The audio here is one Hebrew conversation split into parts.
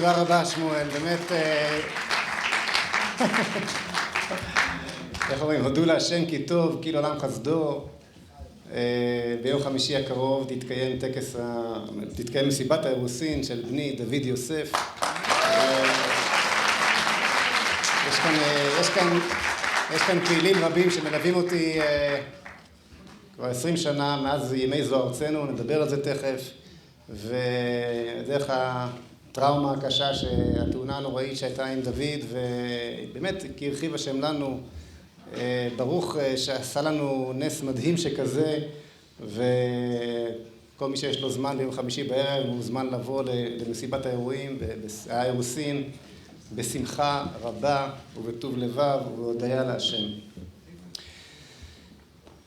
תודה רבה שמואל, באמת, איך אומרים, הודו להשם כי טוב, כי לעולם חסדו. ביום חמישי הקרוב תתקיים מסיבת האירוסין של בני דוד יוסף. יש כאן פעילים רבים שמלווים אותי כבר 20 שנה מאז ימי זוהר ארצנו, נדבר על זה תכף, ודרך הטראומה הקשה שהתאונה הנוראית שהייתה עם דוד, ובאמת כי הרחיב השם לנו, ברוך שעשה לנו נס מדהים שכזה, וכל מי שיש לו זמן ביום חמישי בערב הוא זמן לבוא למסיבת האירוסין בשמחה רבה ובטוב לבב ובהודיה להשם.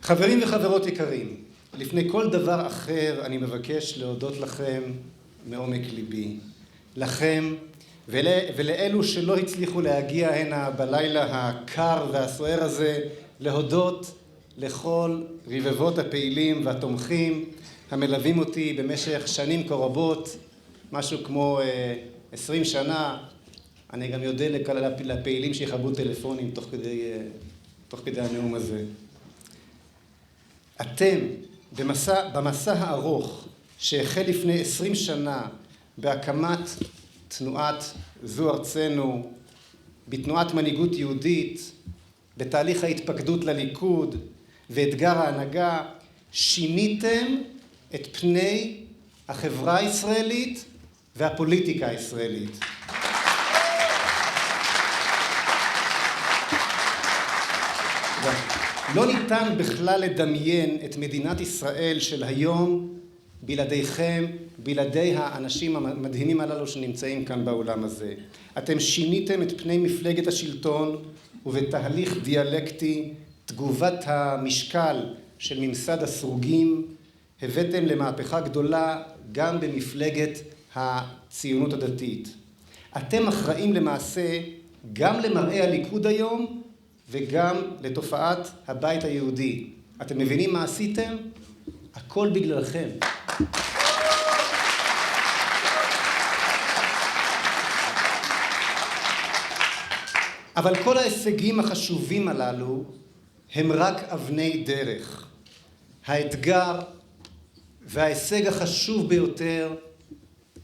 חברים וחברות יקרים, לפני כל דבר אחר אני מבקש להודות לכם מעומק ליבי. לכם ולאלו שלא הצליחו להגיע הנה בלילה הקר והסוער הזה, להודות לכל רבבות הפעילים והתומכים המלווים אותי במשך שנים כה רבות, משהו כמו 20 שנה. אני גם יודע לפעילים שיחברו טלפונים תוך כדי הנאום הזה. אתם במסע הארוך שהחל לפני 20 שנה בהקמת תנועת זו ארצנו, בתנועת מנהיגות יהודית, בתהליך ההתפקדות לליכוד ואתגר ההנהגה, שיניתם את פני החברה הישראלית והפוליטיקה הישראלית. לא ניתן בכלל לדמיין את מדינת ישראל של היום בלעדיכם, בלעדי האנשים המדהימים הללו שנמצאים כאן באולם הזה. אתם שיניתם את פני מפלגת השלטון, ובתהליך דיאלקטי, תגובת המשקל של ממסד הסרוגים, הבאתם למהפכה גדולה גם במפלגת הציונות הדתית. אתם אחראים למעשה גם למראה הליכוד היום, וגם לתופעת הבית היהודי. אתם מבינים מה עשיתם? הכל בגללכם. אבל כל ההישגים החשובים הללו הם רק אבני דרך. האתגר וההישג החשוב ביותר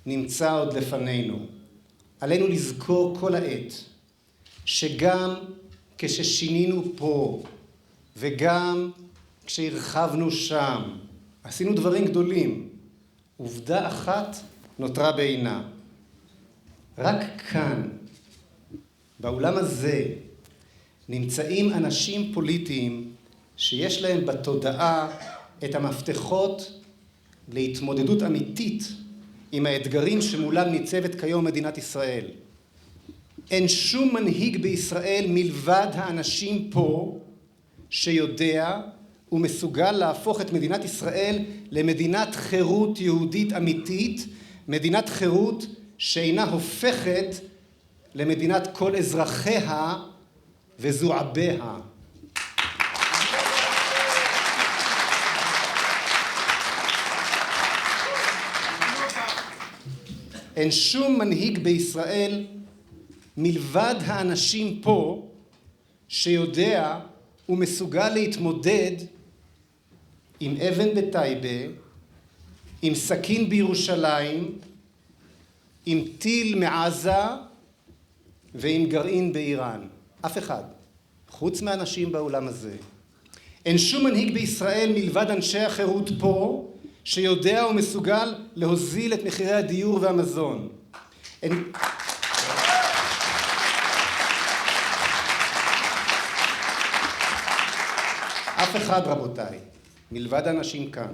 נמצא עוד לפנינו. עלינו לזכור כל העת שגם כששינינו פה וגם כשהרחבנו שם, עשינו דברים גדולים. עובדה אחת נותרה בעינה. רק כאן, באולם הזה, נמצאים אנשים פוליטיים שיש להם בתודעה את המפתחות להתמודדות אמיתית עם האתגרים שמולם ניצבת כיום מדינת ישראל. אין שום מנהיג בישראל מלבד האנשים פה שיודע ומסוגל להפוך את מדינת ישראל למדינת חירות יהודית אמיתית, מדינת חירות שאינה הופכת למדינת כל אזרחיה וזועביה. אין שום מנהיג בישראל מלבד האנשים פה שיודע ומסוגל להתמודד עם אבן בטייבה, עם סכין בירושלים, עם טיל מעזה ועם גרעין באיראן. אף אחד, חוץ מהאנשים באולם הזה. אין שום מנהיג בישראל מלבד אנשי החירות פה שיודע ומסוגל להוזיל את מחירי הדיור והמזון. אף אחד, רבותיי, מלבד האנשים כאן.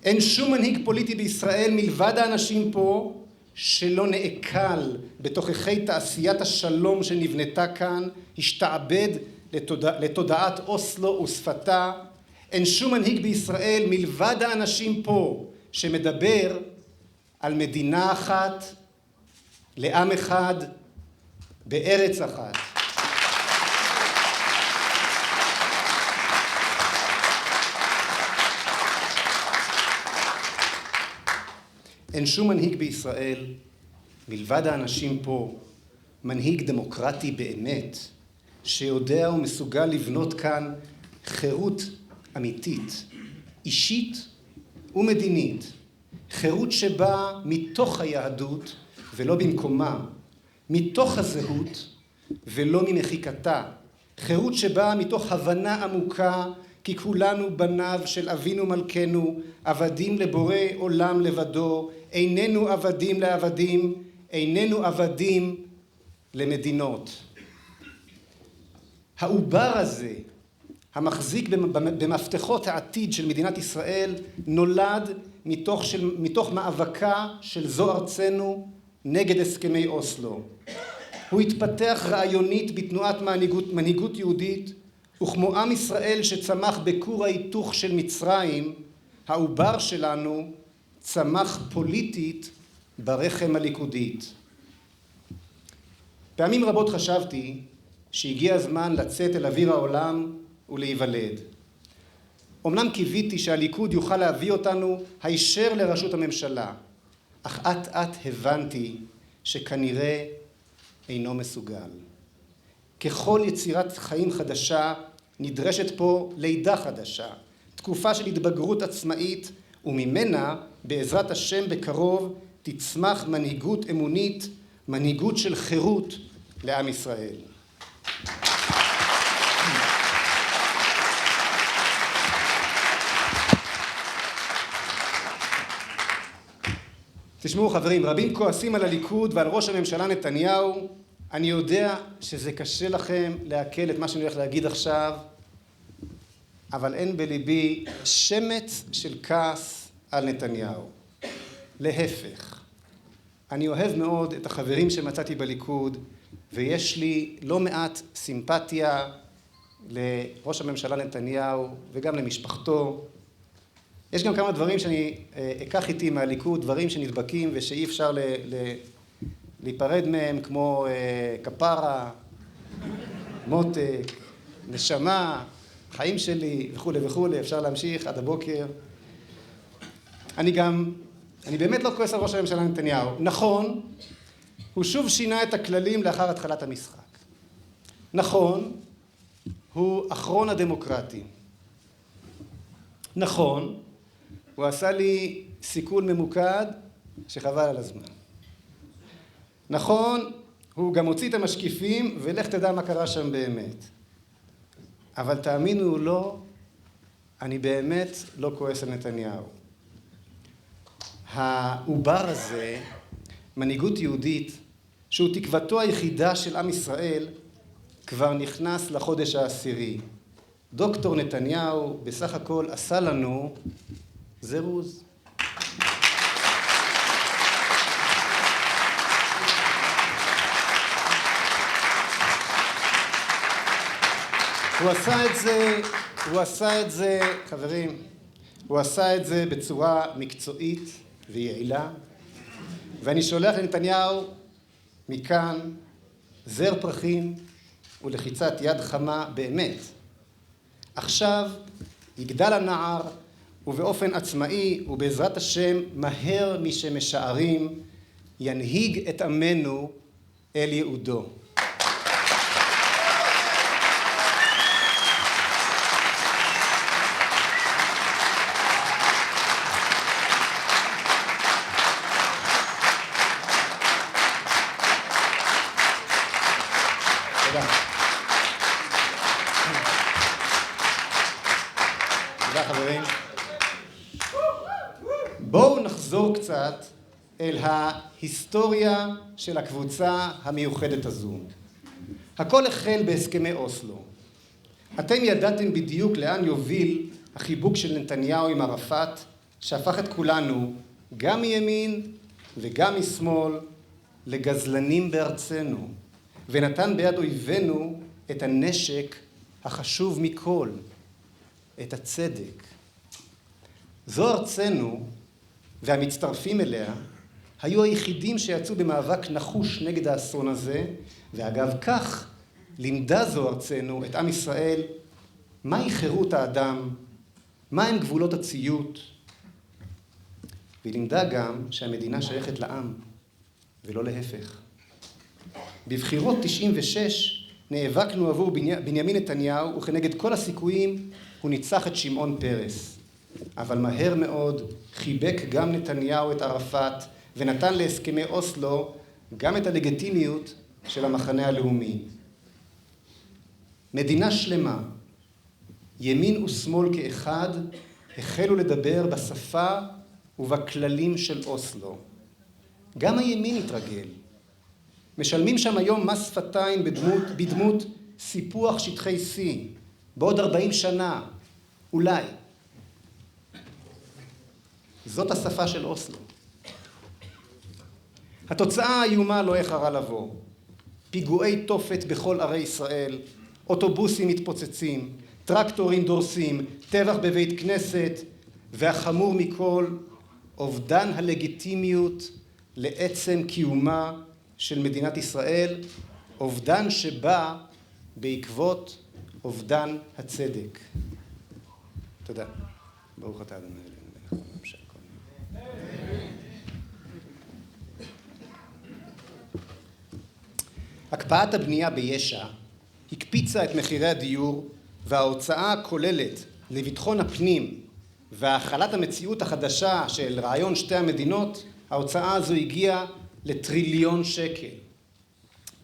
אין שום מנהיג פוליטי בישראל מלבד האנשים פה שלא נעקל בתוככי תעשיית השלום שנבנתה כאן, השתעבד לתודעת אוסלו ושפתה. אין שום מנהיג בישראל מלבד האנשים פה שמדבר על מדינה אחת, לעם אחד, בארץ אחת. אין שום מנהיג בישראל מלבד האנשים פה, מנהיג דמוקרטי באמת, שיודע ומסוגל לבנות כאן חירות אמיתית, אישית ומדינית, חירות שבאה מתוך היהדות ולא במקומה, מתוך הזהות ולא ממחיקתה, חירות שבאה מתוך הבנה עמוקה כי כולנו בניו של אבינו מלכנו, עבדים לבורא עולם לבדו, איננו עבדים לעבדים, איננו עבדים למדינות. העובר הזה, המחזיק במפתחות העתיד של מדינת ישראל, נולד מתוך מאבקה של זו ארצנו נגד הסכמי אוסלו. הוא התפתח רעיונית בתנועת מנהיגות יהודית, וכמו עם ישראל שצמח בכור ההיתוך של מצרים, העובר שלנו צמח פוליטית ברחם הליכודית. פעמים רבות חשבתי שהגיע הזמן לצאת אל אוויר העולם ולהיוולד. אמנם קיוויתי שהליכוד יוכל להביא אותנו הישר לראשות הממשלה, אך אט הבנתי שכנראה אינו מסוגל. ככל יצירת חיים חדשה, נדרשת פה לידה חדשה, תקופה של התבגרות עצמאית, וממנה, בעזרת השם בקרוב, תצמח מנהיגות אמונית, מנהיגות של חירות לעם ישראל. תשמעו חברים, רבים כועסים על הליכוד ועל ראש הממשלה נתניהו. אני יודע שזה קשה לכם לעכל את מה שאני הולך להגיד עכשיו, אבל אין בליבי שמץ של כעס על נתניהו. להפך, אני אוהב מאוד את החברים שמצאתי בליכוד, ויש לי לא מעט סימפתיה לראש הממשלה נתניהו וגם למשפחתו. יש גם כמה דברים שאני אקח איתי מהליכוד, דברים שנדבקים ושאי אפשר להיפרד מהם, כמו כפרה, מותק, נשמה, חיים שלי וכו' וכו', אפשר להמשיך עד הבוקר. אני באמת לא כועס על ראש הממשלה נתניהו. נכון, הוא שוב שינה את הכללים לאחר התחלת המשחק. נכון, הוא אחרון הדמוקרטים. נכון, הוא עשה לי סיכול ממוקד שחבל על הזמן. נכון, הוא גם הוציא את המשקיפים ולך תדע מה קרה שם באמת. אבל תאמינו או לא, אני באמת לא כועס על נתניהו. העובר הזה, מנהיגות יהודית, שהוא תקוותו היחידה של עם ישראל, כבר נכנס לחודש העשירי. דוקטור נתניהו בסך הכל עשה לנו זירוז. הוא עשה את זה, חברים, הוא עשה את זה בצורה מקצועית ויעילה, ואני שולח לנתניהו מכאן זר פרחים ולחיצת יד חמה באמת. עכשיו יגדל הנער ובאופן עצמאי ובעזרת השם מהר משמשערים ינהיג את עמנו אל ייעודו. תודה חברים. בואו נחזור קצת אל ההיסטוריה של הקבוצה המיוחדת הזו. הכל החל בהסכמי אוסלו. אתם ידעתם בדיוק לאן יוביל החיבוק של נתניהו עם ערפאת, שהפך את כולנו, גם מימין וגם משמאל, לגזלנים בארצנו, ונתן ביד אויבינו את הנשק החשוב מכל, את הצדק. זו ארצנו, והמצטרפים אליה היו היחידים שיצאו במאבק נחוש נגד האסון הזה, ואגב כך לימדה זו ארצנו את עם ישראל מהי חירות האדם, מהם גבולות הציות, והיא לימדה גם שהמדינה שייכת לעם, ולא להפך. בבחירות 96 נאבקנו עבור בנימין נתניהו, וכנגד כל הסיכויים הוא ניצח את שמעון פרס. אבל מהר מאוד חיבק גם נתניהו את ערפאת, ונתן להסכמי אוסלו גם את הלגיטימיות של המחנה הלאומי. מדינה שלמה, ימין ושמאל כאחד, החלו לדבר בשפה ובכללים של אוסלו. גם הימין התרגל. משלמים שם היום מס שפתיים בדמות סיפוח שטחי C, בעוד 40 שנה, אולי. זאת השפה של אוסלו. התוצאה האיומה לא איחרה לבוא. פיגועי תופת בכל ערי ישראל, אוטובוסים מתפוצצים, טרקטורים דורסים, טבח בבית כנסת, והחמור מכל, אובדן הלגיטימיות לעצם קיומה של מדינת ישראל, אובדן שבא בעקבות אובדן הצדק. תודה. ברוך אתה אדוני אלוהינו מלך העולם שהכל נהיה. הקפאת הבנייה ביש"ע הקפיצה את מחירי הדיור, וההוצאה הכוללת לביטחון הפנים והחלת המציאות החדשה של רעיון שתי המדינות, ההוצאה הזו הגיעה לטריליון שקל.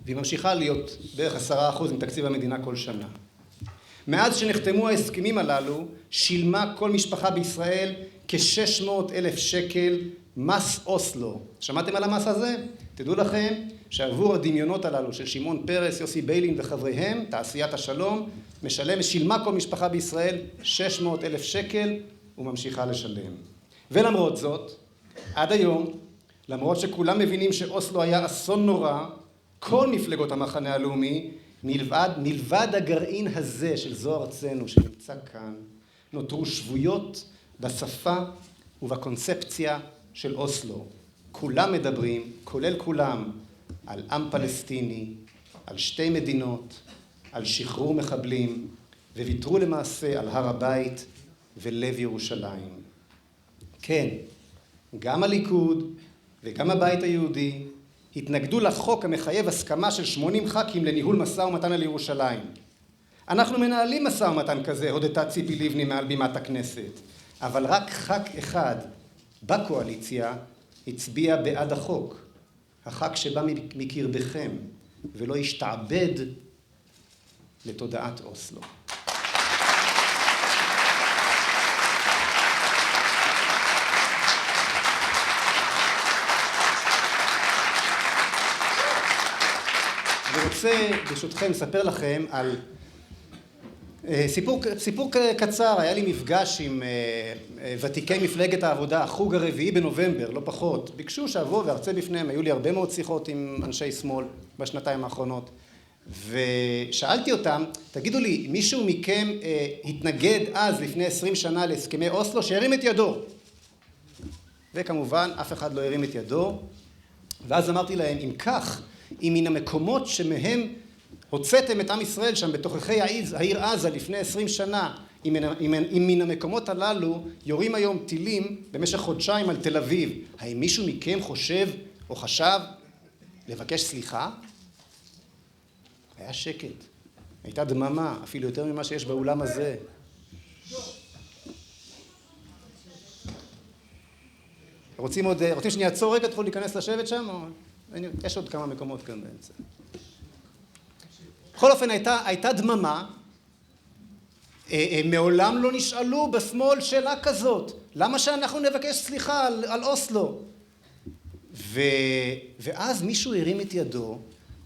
והיא ממשיכה להיות בערך 10% מתקציב המדינה כל שנה. מאז שנחתמו ההסכמים הללו, שילמה כל משפחה בישראל כ-600,000 שקל מס אוסלו. שמעתם על המס הזה? תדעו לכם שעבור הדמיונות הללו של שמעון פרס, יוסי ביילין וחבריהם, תעשיית השלום, שילמה כל משפחה בישראל 600,000 שקל וממשיכה לשלם. ולמרות זאת, עד היום, למרות שכולם מבינים שאוסלו היה אסון נורא, כל מפלגות המחנה הלאומי, מלבד הגרעין הזה של זו ארצנו שנמצא כאן, נותרו שבויות בשפה ובקונספציה של אוסלו. כולם מדברים, כולל כולם, על עם פלסטיני, על שתי מדינות, על שחרור מחבלים, וויתרו למעשה על הר הבית ולב ירושלים. כן, גם הליכוד וגם הבית היהודי התנגדו לחוק המחייב הסכמה של 80 ח"כים לניהול משא ומתן על ירושלים. אנחנו מנהלים משא ומתן כזה, הודתה ציפי לבני מעל בימת הכנסת, אבל רק ח"כ אחד בקואליציה הצביע בעד החוק, הח"כ שבא מקרבכם ולא השתעבד לתודעת אוסלו. אני רוצה ברשותכם לספר לכם על סיפור קצר. היה לי מפגש עם ותיקי מפלגת העבודה, החוג הרביעי בנובמבר, לא פחות. ביקשו שאבוא וארצה בפניהם, היו לי הרבה מאוד שיחות עם אנשי שמאל בשנתיים האחרונות. ושאלתי אותם, תגידו לי, מישהו מכם התנגד אז לפני 20 שנה להסכמי אוסלו, שירים את ידו. וכמובן, אף אחד לא הרים את ידו. ואז אמרתי להם, אם כך, אם מן המקומות שמהם הוצאתם את עם ישראל שם בתוככי העיר עזה לפני 20 שנה, אם מן המקומות הללו יורים היום טילים במשך חודשיים על תל אביב, האם מישהו מכם חושב או חשב לבקש סליחה? היה שקט, הייתה דממה, אפילו יותר ממה שיש באולם הזה. רוצים שאני אעצור רגע, תוכלו להיכנס לשבת שם? יש עוד כמה מקומות כאן באמצע. בכל אופן הייתה דממה, מעולם לא נשאלו בשמאל שאלה כזאת, למה שאנחנו נבקש סליחה על אוסלו? ואז מישהו הרים את ידו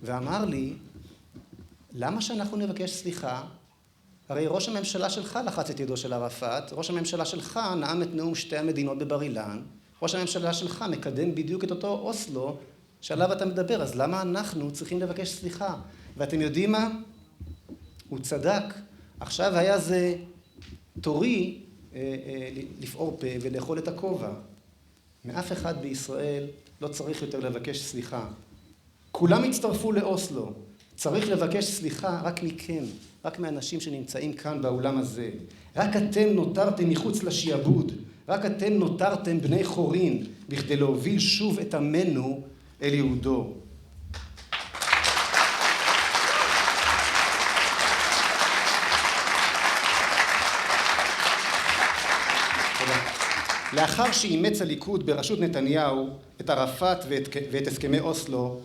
ואמר לי, למה שאנחנו נבקש סליחה? הרי ראש הממשלה שלך לחץ את ידו של ערפאת, ראש הממשלה שלך נאם את נאום שתי המדינות בבר אילן, ראש הממשלה שלך מקדם בדיוק את אותו אוסלו שעליו אתה מדבר, אז למה אנחנו צריכים לבקש סליחה? ואתם יודעים מה? הוא צדק. עכשיו היה זה תורי לפעור פה ולאכול את הכובע. מאף אחד בישראל לא צריך יותר לבקש סליחה. כולם הצטרפו לאוסלו. צריך לבקש סליחה רק מכם, רק מאנשים שנמצאים כאן באולם הזה. רק אתם נותרתם מחוץ לשיעבוד. רק אתם נותרתם בני חורין, בכדי להוביל שוב את עמנו אל ייעודו. לאחר שאימץ הליכוד בראשות נתניהו את ערפאת ואת הסכמי אוסלו,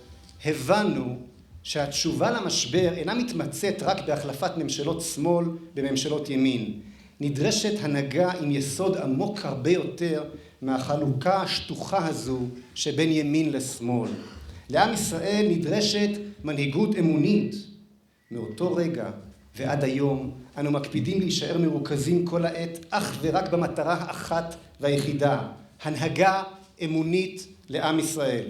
הבנו שהתשובה למשבר אינה מתמצאת רק בהחלפת ממשלות שמאל בממשלות ימין. נדרשת הנהגה עם יסוד עמוק הרבה יותר מהחלוקה השטוחה הזו שבין ימין לשמאל. לעם ישראל נדרשת מנהיגות אמונית. מאותו רגע ועד היום אנו מקפידים להישאר מרוכזים כל העת אך ורק במטרה האחת והיחידה, הנהגה אמונית לעם ישראל.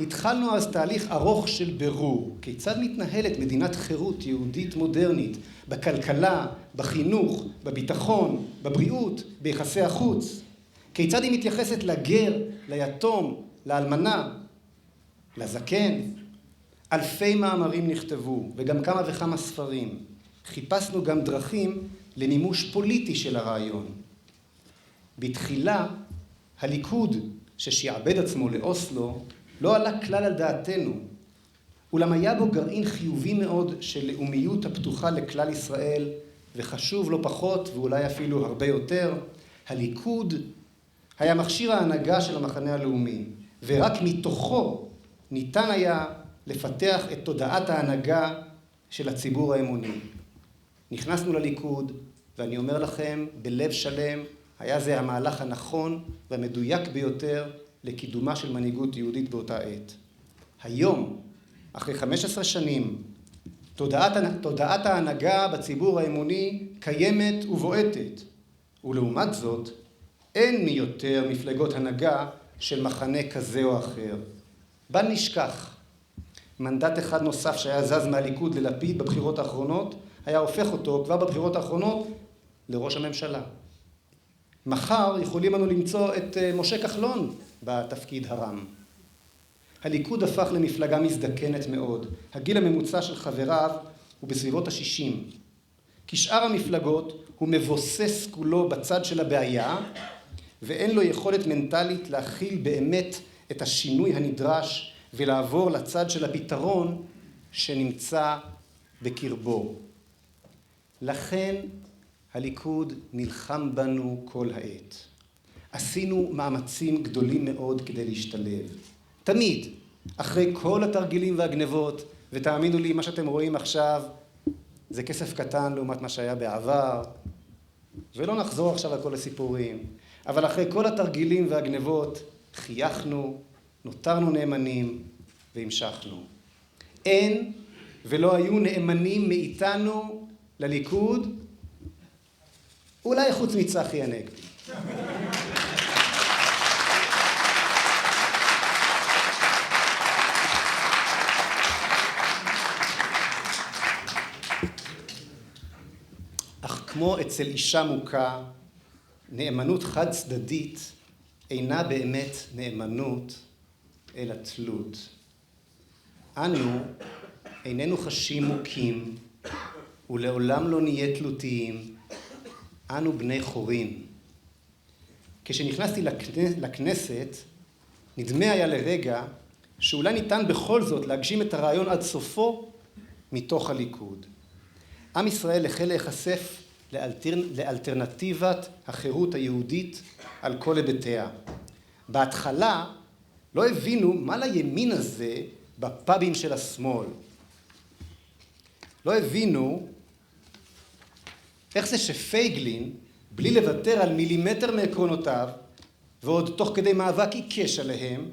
התחלנו אז תהליך ארוך של בירור, כיצד מתנהלת מדינת חירות יהודית מודרנית, בכלכלה, בחינוך, בביטחון, בבריאות, ביחסי החוץ, כיצד היא מתייחסת לגר, ליתום, לאלמנה, לזקן. אלפי מאמרים נכתבו וגם כמה וכמה ספרים. חיפשנו גם דרכים למימוש פוליטי של הרעיון. בתחילה הליכוד ששיעבד עצמו לאוסלו לא עלה כלל על דעתנו, אולם היה בו גרעין חיובי מאוד של לאומיות הפתוחה לכלל ישראל, וחשוב לא פחות ואולי אפילו הרבה יותר, הליכוד היה מכשיר ההנהגה של המחנה הלאומי, ורק מתוכו ניתן היה לפתח את תודעת ההנהגה של הציבור האמוני. נכנסנו לליכוד, ואני אומר לכם, בלב שלם, היה זה המהלך הנכון והמדויק ביותר לקידומה של מנהיגות יהודית באותה עת. היום, אחרי 15 שנים, תודעת ההנהגה בציבור האמוני קיימת ובועטת, ולעומת זאת, אין מי יותר מפלגות הנהגה של מחנה כזה או אחר. בל נשכח, מנדט אחד נוסף שהיה זז מהליכוד ללפיד בבחירות האחרונות, היה הופך אותו כבר בבחירות האחרונות לראש הממשלה. מחר יכולים אנו למצוא את משה כחלון בתפקיד הרם. הליכוד הפך למפלגה מזדקנת מאוד. הגיל הממוצע של חבריו הוא בסביבות ה-60. כשאר המפלגות הוא מבוסס כולו בצד של הבעיה, ואין לו יכולת מנטלית להכיל באמת את השינוי הנדרש ולעבור לצד של הפתרון שנמצא בקרבו. לכן הליכוד נלחם בנו כל העת. עשינו מאמצים גדולים מאוד כדי להשתלב. תמיד, אחרי כל התרגילים והגנבות, ותאמינו לי, מה שאתם רואים עכשיו זה כסף קטן לעומת מה שהיה בעבר, ולא נחזור עכשיו על כל הסיפורים, אבל אחרי כל התרגילים והגנבות, חייכנו, נותרנו נאמנים והמשכנו. אין ולא היו נאמנים מאיתנו לליכוד, אולי חוץ מצחי הנגבי. אך כמו אצל אישה מוכה, נאמנות חד צדדית אינה באמת נאמנות, אלא תלות. אנו איננו חשים מוכים, ולעולם לא נהיה תלותיים. אנו בני חורין. כשנכנסתי לכנסת, נדמה היה לרגע שאולי ניתן בכל זאת להגשים את הרעיון עד סופו מתוך הליכוד. עם ישראל החל להיחשף לאלטרנטיבת החירות היהודית על כל היבטיה. בהתחלה לא הבינו מה לימין הזה בפאבים של השמאל. לא הבינו איך זה שפייגלין, בלי לוותר על מילימטר מעקרונותיו, ועוד תוך כדי מאבק עיקש עליהם,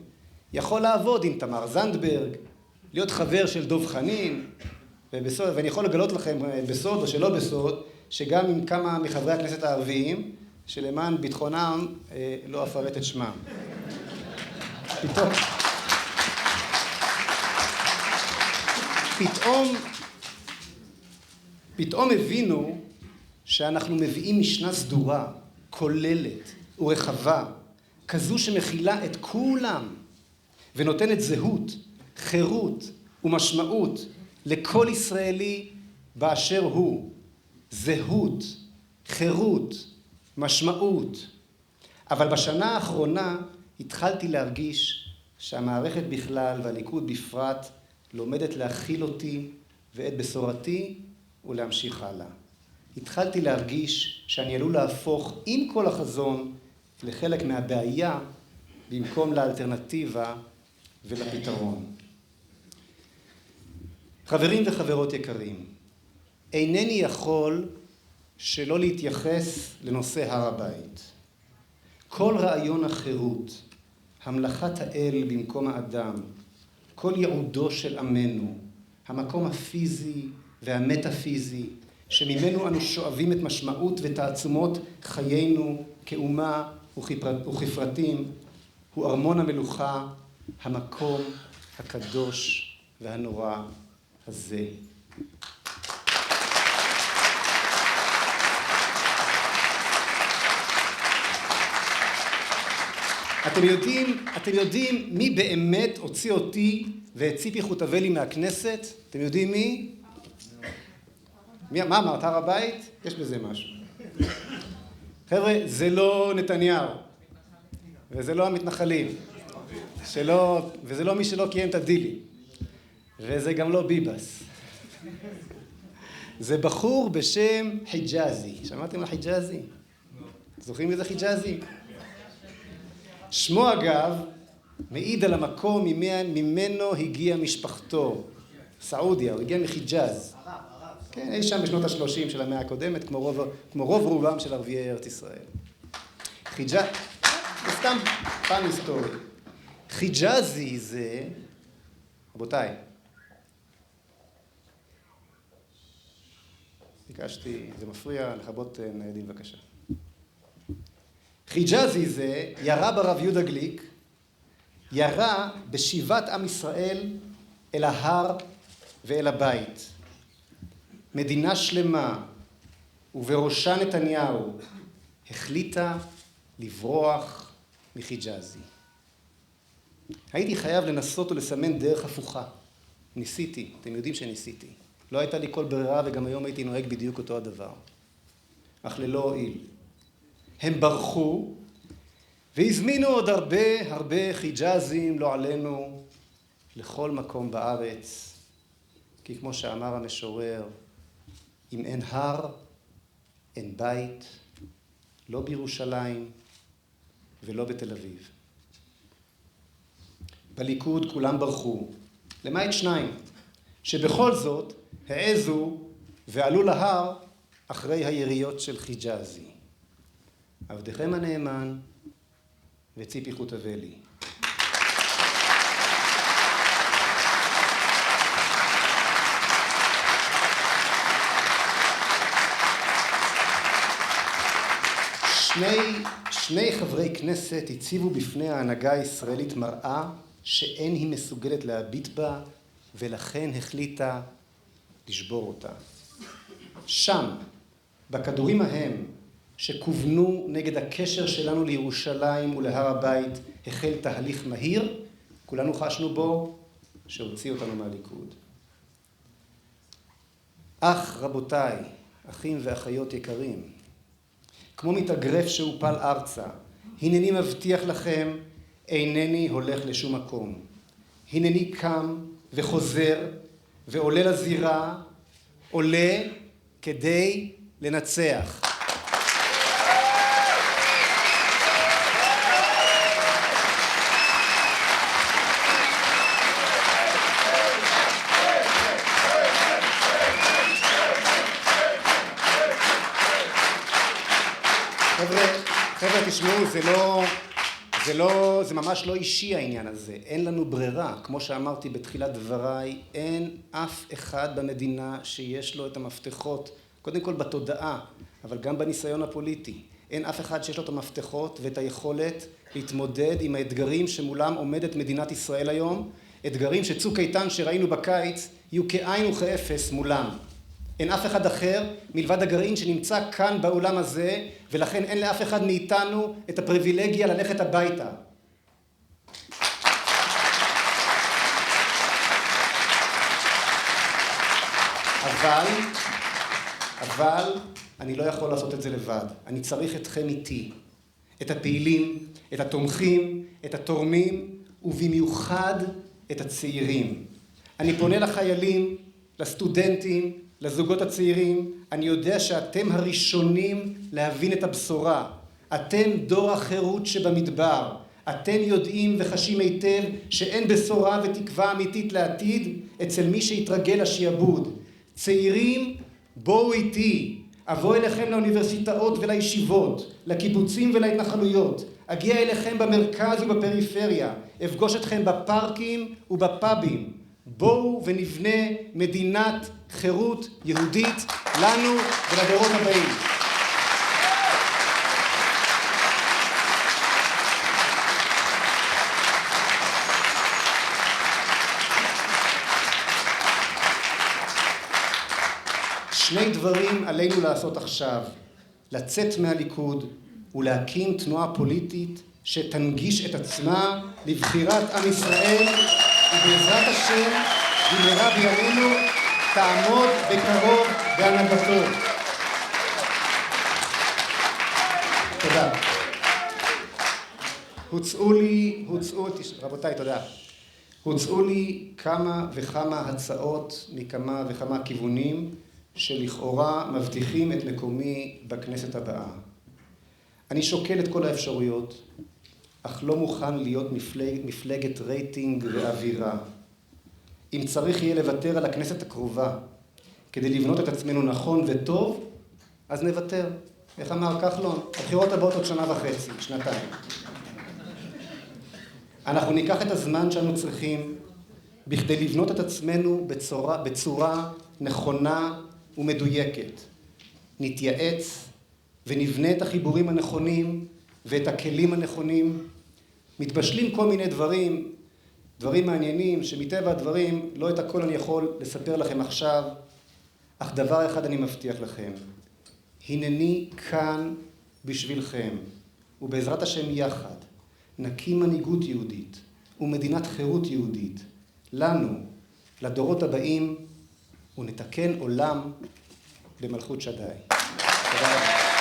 יכול לעבוד עם תמר זנדברג, להיות חבר של דוב חנין, ואני יכול לגלות לכם בסוד או שלא בסוד, שגם עם כמה מחברי הכנסת הערביים, שלמען ביטחונם לא אפרט את שמם. פתאום הבינו שאנחנו מביאים משנה סדורה, כוללת ורחבה, כזו שמכילה את כולם, ונותנת זהות, חירות ומשמעות לכל ישראלי באשר הוא. זהות, חירות, משמעות. אבל בשנה האחרונה התחלתי להרגיש שהמערכת בכלל והליכוד בפרט לומדת להכיל אותי ואת בשורתי ולהמשיך הלאה. התחלתי להרגיש שאני עלול להפוך עם כל החזון לחלק מהבעיה במקום לאלטרנטיבה ולפתרון. חברים וחברות יקרים, אינני יכול שלא להתייחס לנושא הר הבית. כל רעיון החירות, המלכת האל במקום האדם, כל ייעודו של עמנו, המקום הפיזי והמטאפיזי, שממנו אנו שואבים את משמעות ותעצומות חיינו כאומה וכפרטים, הוא ארמון המלוכה, המקום הקדוש והנורא הזה. אתם יודעים מי באמת הוציא אותי ואת ציפי חוטובלי מהכנסת? אתם יודעים מי? מה אמרת, הר הבית? יש בזה משהו. חבר'ה, זה לא נתניהו, וזה לא המתנחלים, וזה לא מי שלא קיים את הדילים, וזה גם לא ביבס. זה בחור בשם חיג'אזי. שמעתם על חיג'אזי? זוכרים איזה חיג'אזי? שמו אגב מעיד על המקום ממנו הגיעה משפחתו, סעודיה, הוא הגיע מחיג'אז. כן, אי שם בשנות ה-30 של המאה הקודמת, כמו רוב רובם של ערביי ארץ ישראל. חיג'אז, זה סתם פן היסטורי. חיג'אזי זה, רבותיי, ביקשתי, זה מפריע לכבות ניידים בבקשה. חיג'אזי זה ירה ברב יהודה גליק, ירה בשיבת עם ישראל אל ההר ואל הבית. מדינה שלמה, ובראשה נתניהו, החליטה לברוח מחיג'אזי. הייתי חייב לנסות ולסמן דרך הפוכה. ניסיתי, אתם יודעים שניסיתי. לא הייתה לי כל ברירה וגם היום הייתי נוהג בדיוק אותו הדבר. אך ללא הועיל. הם ברחו והזמינו עוד הרבה חיג'אזים, לא עלינו, לכל מקום בארץ. כי כמו שאמר המשורר, אם אין הר, אין בית, לא בירושלים ולא בתל אביב. בליכוד כולם ברחו, למעט שניים, שבכל זאת העזו ועלו להר אחרי היריות של חיג'אזי. עבדכם הנאמן וציפי חוטובלי. שני חברי כנסת הציבו בפני ההנהגה הישראלית מראה שאין היא מסוגלת להביט בה, ולכן החליטה לשבור אותה. שם, בכדורים ההם, שכוונו נגד הקשר שלנו לירושלים ולהר הבית, החל תהליך מהיר, כולנו חשנו בו, שהוציא אותנו מהליכוד. אך רבותיי, אחים ואחיות יקרים, כמו מתאגרף שהופל ארצה, הנני מבטיח לכם, אינני הולך לשום מקום. הנני קם וחוזר ועולה לזירה, עולה כדי לנצח. חבר'ה, תשמעו, זה ממש לא אישי העניין הזה. אין לנו ברירה. כמו שאמרתי בתחילת דבריי, אין אף אחד במדינה שיש לו את המפתחות, קודם כל בתודעה, אבל גם בניסיון הפוליטי. אין אף אחד שיש לו את המפתחות ואת היכולת להתמודד עם האתגרים שמולם עומדת מדינת ישראל היום, אתגרים שצוק איתן שראינו בקיץ יהיו כאין וכאפס מולם. אין אף אחד אחר מלבד הגרעין שנמצא כאן באולם הזה, ולכן אין לאף אחד מאיתנו את הפריבילגיה ללכת הביתה. אבל אני לא יכול לעשות את זה לבד. אני צריך אתכם איתי. את הפעילים, את התומכים, את התורמים, ובמיוחד את הצעירים. אני פונה לחיילים, לסטודנטים, לזוגות הצעירים. אני יודע שאתם הראשונים להבין את הבשורה. אתם דור החירות שבמדבר. אתם יודעים וחשים היטב שאין בשורה ותקווה אמיתית לעתיד אצל מי שהתרגל לשעבוד. צעירים, בואו איתי. אבוא אליכם לאוניברסיטאות ולישיבות, לקיבוצים ולהתנחלויות. אגיע אליכם במרכז ובפריפריה. אפגוש אתכם בפארקים ובפאבים. בואו ונבנה מדינת חירות יהודית לנו ולדורות הבאים. שני דברים עלינו לעשות עכשיו, לצאת מהליכוד ולהקים תנועה פוליטית שתנגיש את עצמה לבחירת עם ישראל, ובעזרת השם במהרה בימינו תעמוד בקרוב בהנהגתו. תודה. רבותיי, תודה. הוצאו לי כמה וכמה הצעות מכמה וכמה כיוונים שלכאורה מבטיחים את מקומי בכנסת הבאה. אני שוקל את כל האפשרויות, אך לא מוכן להיות מפלגת רייטינג ואווירה. אם צריך יהיה לוותר על הכנסת הקרובה כדי לבנות את עצמנו נכון וטוב, אז נוותר. איך אמר כחלון? הבחירות הבאות עוד 1.5 שנה, שנתיים. אנחנו ניקח את הזמן שאנו צריכים בכדי לבנות את עצמנו בצורה נכונה ומדויקת. נתייעץ ונבנה את החיבורים הנכונים ואת הכלים הנכונים. מתבשלים כל מיני דברים מעניינים שמטבע הדברים לא את הכל אני יכול לספר לכם עכשיו, אך דבר אחד אני מבטיח לכם. הנני כאן בשבילכם, ובעזרת השם יחד נקים מנהיגות יהודית ומדינת חירות יהודית לנו, לדורות הבאים, ונתקן עולם במלכות שדי. תודה רבה.